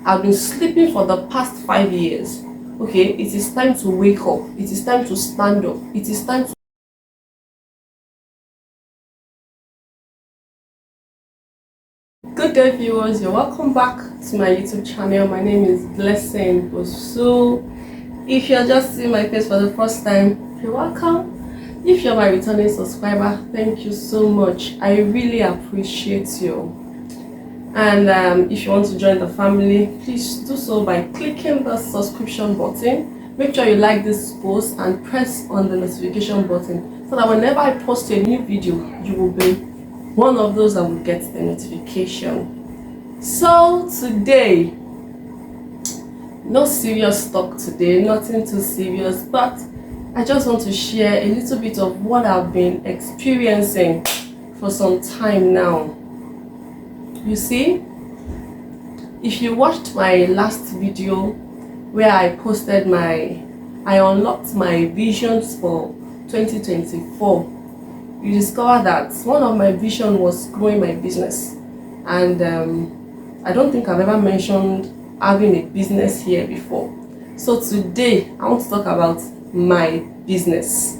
I've been sleeping for the past 5 years. Okay, it is time to wake up. It is time to stand up. It is time to. Good day, viewers. You're welcome back to my YouTube channel. My name is Blessing Bosu. If you're just seeing my face for the first time, you're welcome. If you're my returning subscriber, thank you so much. I really appreciate you. And if you want to join the family, please do so by clicking the subscription button. Make sure you like this post and press on the notification button so that whenever I post a new video, you will be one of those that will get the notification. So today, no serious talk today, nothing too serious, but I just want to share a little bit of what I've been experiencing for some time now. You see, if you watched my last video where I posted I unlocked my visions for 2024, you discover that one of my vision was growing my business. And I don't think I've ever mentioned having a business here before. So today, I want to talk about my business.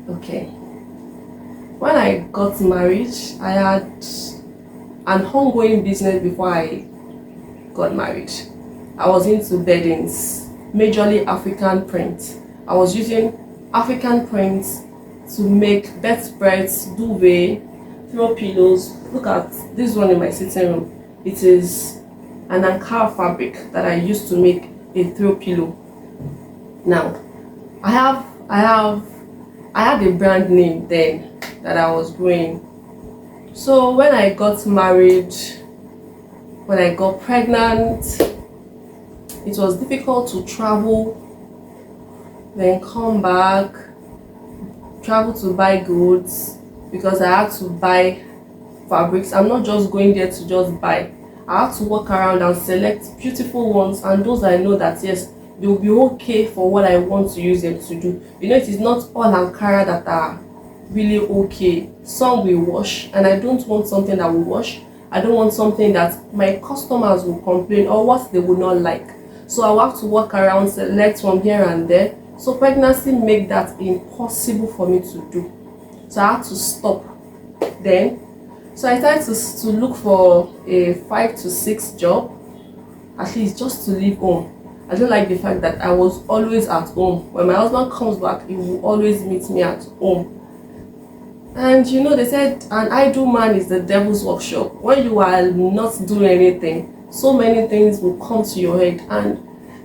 Okay. When I got married, I had an ongoing business before I got married. I was into beddings, majorly African print. I was using African print to make bedspreads, duvet, throw pillows. Look at this one in my sitting room. It is an Ankara fabric that I used to make a throw pillow. Now, I had a brand name then that I was growing. So when I got married, when I got pregnant, it was difficult to travel, then come back, travel to buy goods, because I had to buy fabrics. I'm not just going there to just buy. I have to walk around and select beautiful ones, and those I know that yes, they will be okay for what I want to use them to do. You know, it is not all Ankara that are really okay. Some will wash, and I don't want something that will wash. I don't want something that my customers will complain or what they will not like. So I will have to walk around, select from here and there. So pregnancy made that impossible for me to do. So I had to stop then. So I started to look for a 5 to 6 job, at least just to leave home. I don't like the fact that I was always at home. When my husband comes back, he will always meet me at home. And you know, they said an idle man is the devil's workshop. When you are not doing anything, so many things will come to your head, and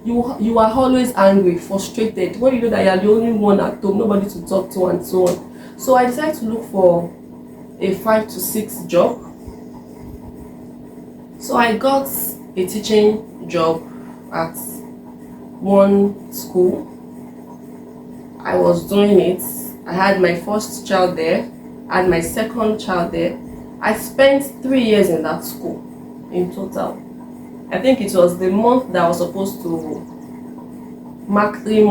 you are always angry, frustrated, when you know that you are the only one at home, nobody to talk to, and so on. So I decided to look for a 5 to 6 job. So I got a teaching job at one school. I was doing it. I had my first child there. I had my second child there. I spent 3 years in that school in total. I think it was the month that I was supposed to mark 3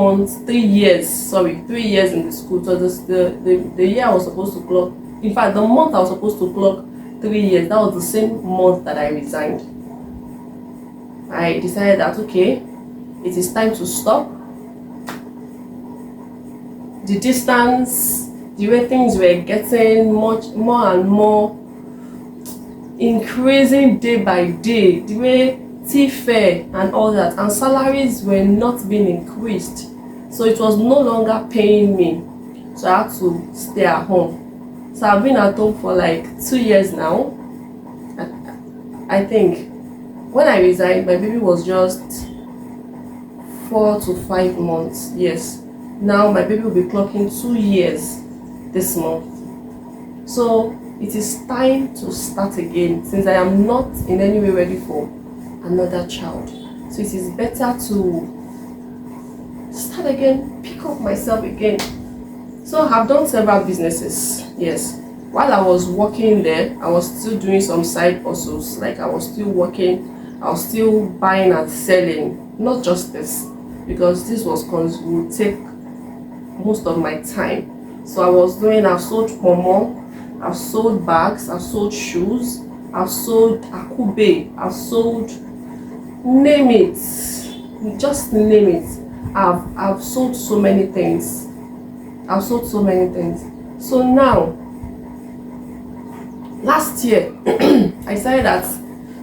years in the school. So the year I was supposed to clock, in fact the month I was supposed to clock 3 years, that was the same month that I resigned. I decided that okay, it is time to stop. The distance, the way things were getting much more and more increasing day by day, the way tea fare and all that, and salaries were not being increased, so it was no longer paying me. So I had to stay at home. So I've been at home for like 2 years now. I think when I resigned, my baby was just 4 to 5 months. Yes, now my baby will be clocking 2 years this month. So it is time to start again, since I am not in any way ready for another child. So it is better to start again, pick up myself again. So I've done several businesses. Yes, while I was working there, I was still doing some side hustles. Like I was still working, I was still buying and selling. Not just this, because this would take most of my time. So I've sold pomo, I've sold bags, I've sold shoes, I've sold akube, I've sold, name it, just name it. I've sold so many things. I've sold so many things. So now, last year, I decided that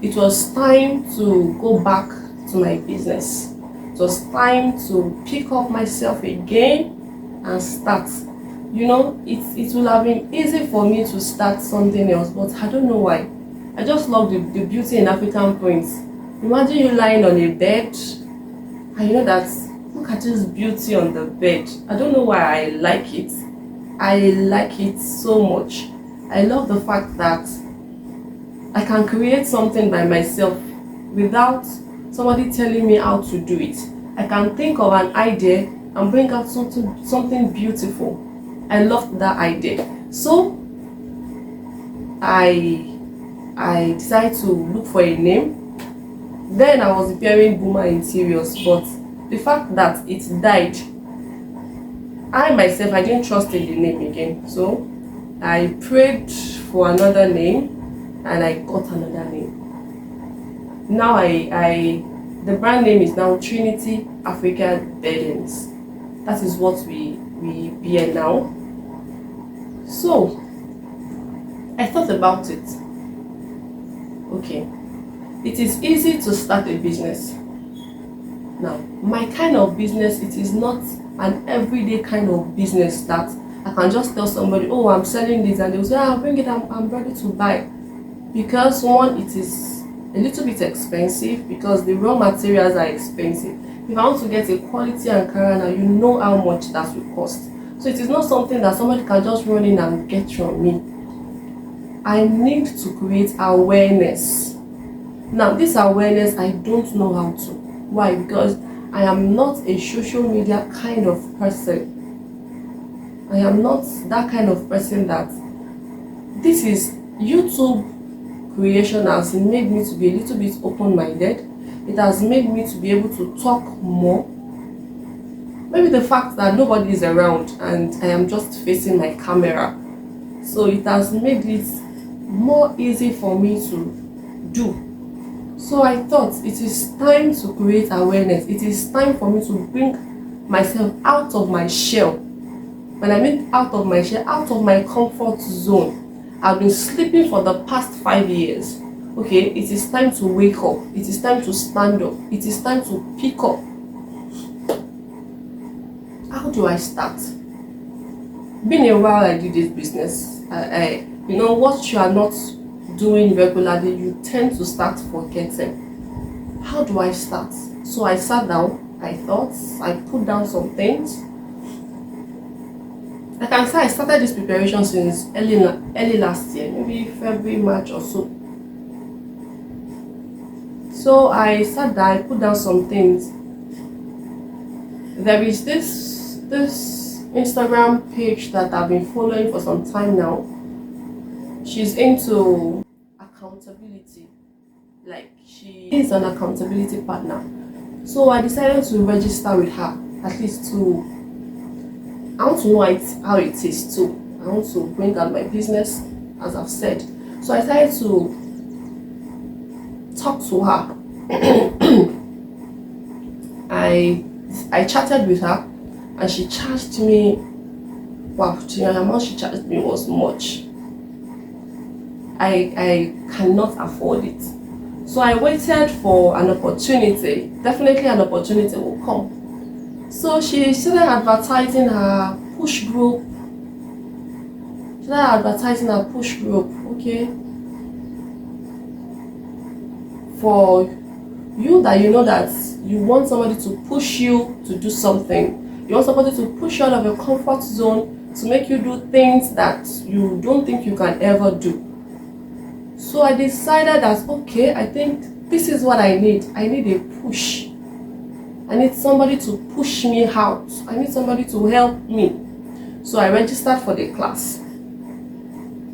it was time to go back to my business. It was time to pick up myself again and start. You know, it will have been easy for me to start something else, but I don't know why. I just love the beauty in African prints. Imagine you lying on a bed and you know that, look at this beauty on the bed. I don't know why I like it. I like it so much. I love the fact that I can create something by myself without somebody telling me how to do it. I can think of an idea and bring out something beautiful. I loved that idea. So I decided to look for a name. Then I was preparing Boomer Interiors, but the fact that it died, I myself, I didn't trust in the name again. So I prayed for another name and I got another name. Now the brand name is now Trinity Africa Beddings. That is what we bear now. So I thought about it. Okay, it is easy to start a business. Now, my kind of business, it is not an everyday kind of business that I can just tell somebody, oh, I'm selling this, and they'll say, I'll bring it, I'm ready to buy. Because one, it is a little bit expensive because the raw materials are expensive. If I want to get a quality Ankara now, you know how much that will cost. So it is not something that somebody can just run in and get from me. I need to create awareness. Now, this awareness, I don't know how to. Why? Because I am not a social media kind of person. I am not that kind of person that this is YouTube creation has made me to be a little bit open-minded. It has made me to be able to talk more. Maybe the fact that nobody is around and I am just facing my camera. So it has made it more easy for me to do. So I thought it is time to create awareness. It is time for me to bring myself out of my shell. When I mean out of my shell, out of my comfort zone. I've been sleeping for the past 5 years. Okay, it is time to wake up. It is time to stand up. It is time to pick up. How do I start? Been a while I did this business. You know, what you are not doing regularly, you tend to start forgetting. How do I start? So I sat down, I thought, I put down some things. I can say I started this preparation since early last year, maybe February, March or so. So I sat down, I put down some things. There is this Instagram page that I've been following for some time now. She's into accountability, like she is an accountability partner. So I decided to register with her, at least I want to know how it is too. I want to bring out my business, as I've said. So I decided to talk to her. I chatted with her and she charged me, wow, the amount she charged me was much. I cannot afford it. So I waited for an opportunity. Definitely an opportunity will come. So she started advertising her push group. Okay. For you that you know that you want somebody to push you to do something. You want somebody to push you out of your comfort zone, to make you do things that you don't think you can ever do. So I decided that, okay, I think this is what I need. I need a push. I need somebody to push me out. I need somebody to help me. So I registered for the class.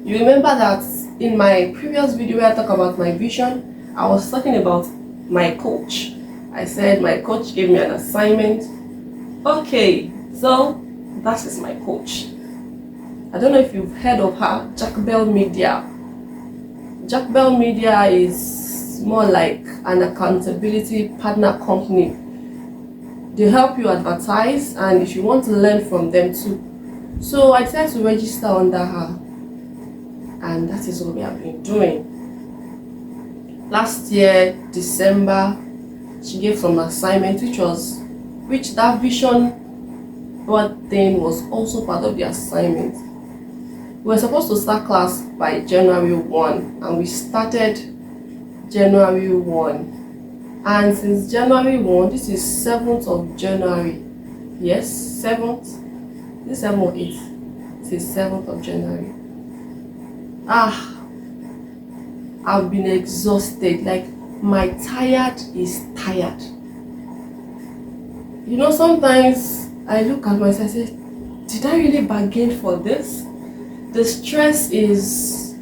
You remember that in my previous video where I talked about my vision, I was talking about my coach. I said my coach gave me an assignment. Okay, so that is my coach. I don't know if you've heard of her, Jack Bell Media. Jack Bell Media is more like an accountability partner company. They help you advertise, and if you want to learn from them too. So I decided to register under her, and that is what we have been doing. Last year, December, she gave some assignment, which that vision board thing was also part of the assignment. We were supposed to start class by January 1, and we started January 1. And since January 1, this is 7th of January. Yes, 7th. This is 7 or 8. This is 7th of January. I've been exhausted. Like, my tired is tired. You know, sometimes I look at myself and say, did I really bargain for this? The stress is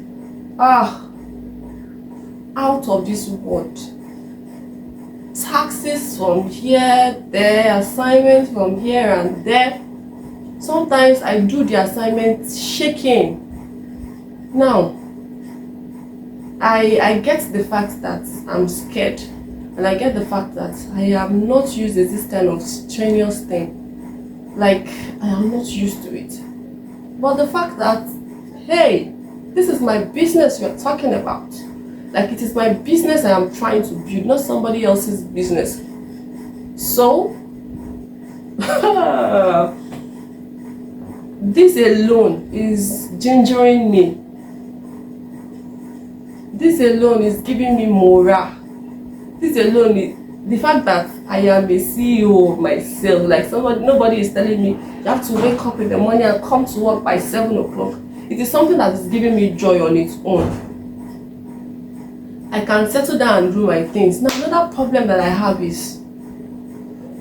out of this world. Taxes from here, there, assignments from here and there. Sometimes I do the assignment shaking. Now, I get the fact that I'm scared, and I get the fact that I am not used to this kind of strenuous thing. Like, I am not used to it. But the fact that, hey, this is my business you're talking about. Like, it is my business I am trying to build, not somebody else's business. So, this alone is gingering me. This alone is giving me morale. This alone is the fact that I am a CEO of myself. Like, nobody is telling me you have to wake up in the morning and come to work by 7 o'clock. It is something that is giving me joy on its own. I can settle down and do my things. Now, another problem that I have is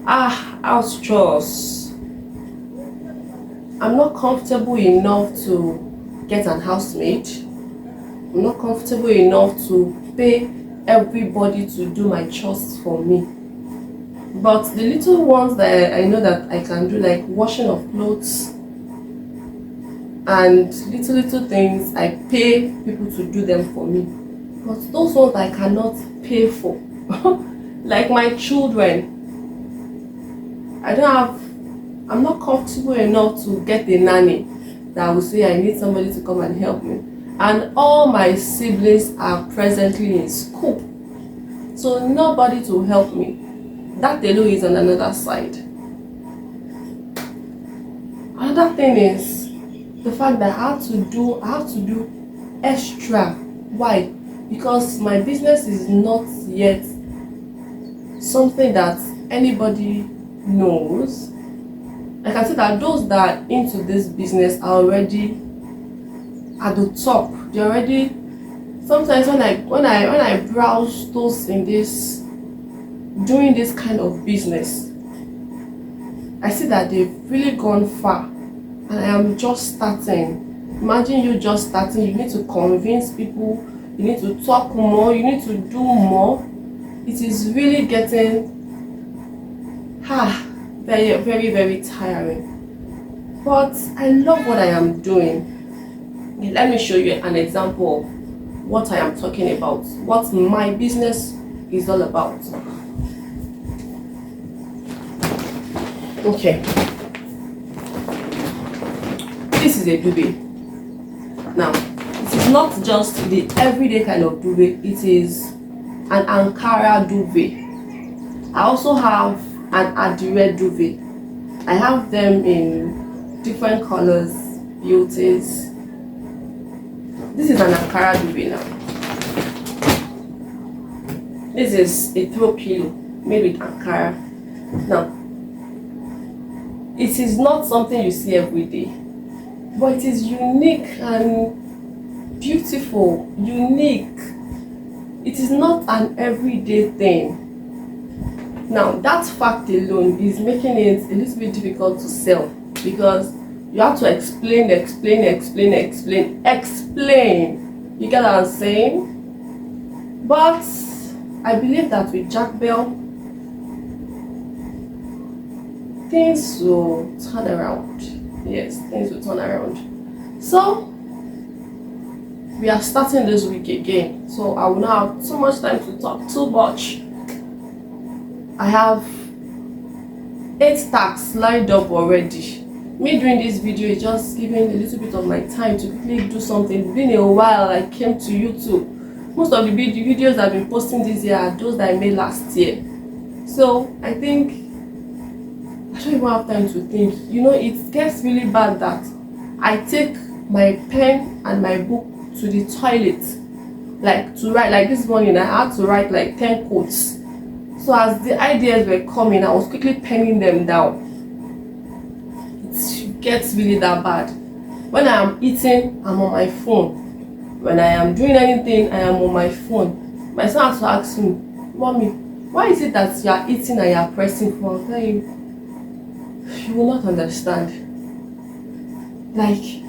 house chores. I'm not comfortable enough to get an housemaid. I'm not comfortable enough to pay everybody to do my chores for me. But the little ones that I know that I can do, like washing of clothes and little things, I pay people to do them for me. But those ones I cannot pay for, like my children, I'm not comfortable enough to get a nanny that will say I need somebody to come and help me. And all my siblings are presently in school, so nobody to help me. That alone is on another side. Another thing is the fact that I have to do extra. Why? Because my business is not yet something that anybody knows. I can say that those that are into this business are already at the top. They're already. Sometimes when I browse those in this doing this kind of business, I see that they've really gone far, and I am just starting. Imagine you just starting. You need to convince people. You need to talk more. You need to do more. It is really getting very, very, very tiring. But I love what I am doing. Let me show you an example of what I am talking about, what my business is all about. Okay, this is a duvet. Now, it is not just the everyday kind of duvet, it is an Ankara duvet. I also have an Adire duvet. I have them in different colors, beauties. This is an Ankara duvet now. This is a throw pillow made with Ankara. Now, it is not something you see every day, but it is unique and beautiful. Unique. It is not an everyday thing. Now, that fact alone is making it a little bit difficult to sell, because you have to explain. You get what I'm saying? But I believe that with Jack Bell, things will turn around. Yes, things will turn around. So we are starting this week again, so I will not have too much time to talk too much. I have 8 tasks lined up already. Me doing this video is just giving a little bit of my time to quickly do something. It's been a while I came to YouTube. Most of the videos I've been posting this year are those that I made last year. So I think I don't even have time to think. You know, it gets really bad that I take my pen and my book to the toilet, like to write. Like this morning I had to write like 10 quotes. So as the ideas were coming, I was quickly penning them down. It gets really that bad. When I am eating, I'm on my phone. When I am doing anything, I am on my phone. My son has to ask me, "Mommy, why is it that you are eating and you are pressing phone?" I'll tell you, you will not understand. Like,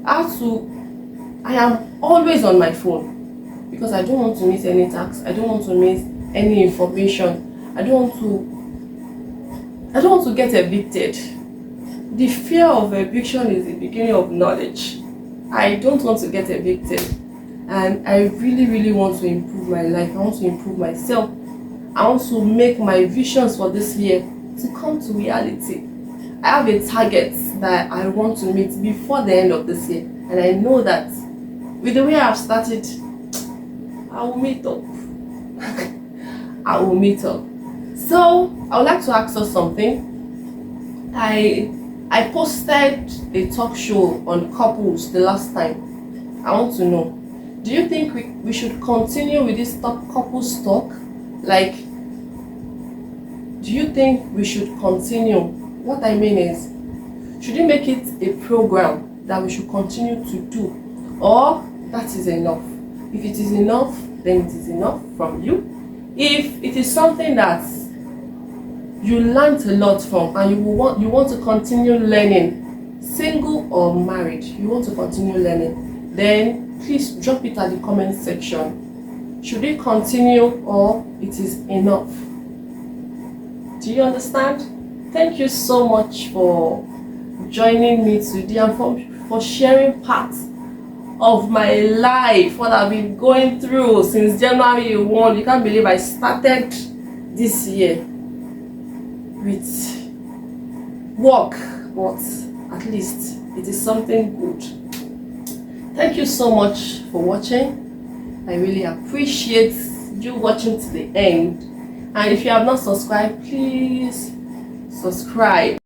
I am always on my phone because I don't want to miss any tasks. I don't want to miss any information. I don't want to get evicted. The fear of eviction is the beginning of knowledge. I don't want to get evicted, and I really want to improve my life. I want to improve myself. I want to make my visions for this year to come to reality. I have a target that I want to meet before the end of this year, and I know that with the way I've started, I will meet up. I will meet up. So I would like to ask us something. I posted a talk show on couples the last time. I want to know, do you think we should continue with this couples talk? Like, do you think we should continue? What I mean is, should we make it a program that we should continue to do, or that is enough? If it is enough, then it is enough from you. If it is something that you learned a lot from and you want to continue learning, single or married, you want to continue learning, then please drop it at the comment section. Should we continue or it is enough? Do you understand? Thank you so much for joining me today and for sharing parts of my life, what I've been going through since January 1. You can't believe I started this year with work, but at least it is something good. Thank you so much for watching. I really appreciate you watching to the end, and if you have not subscribed, please subscribe.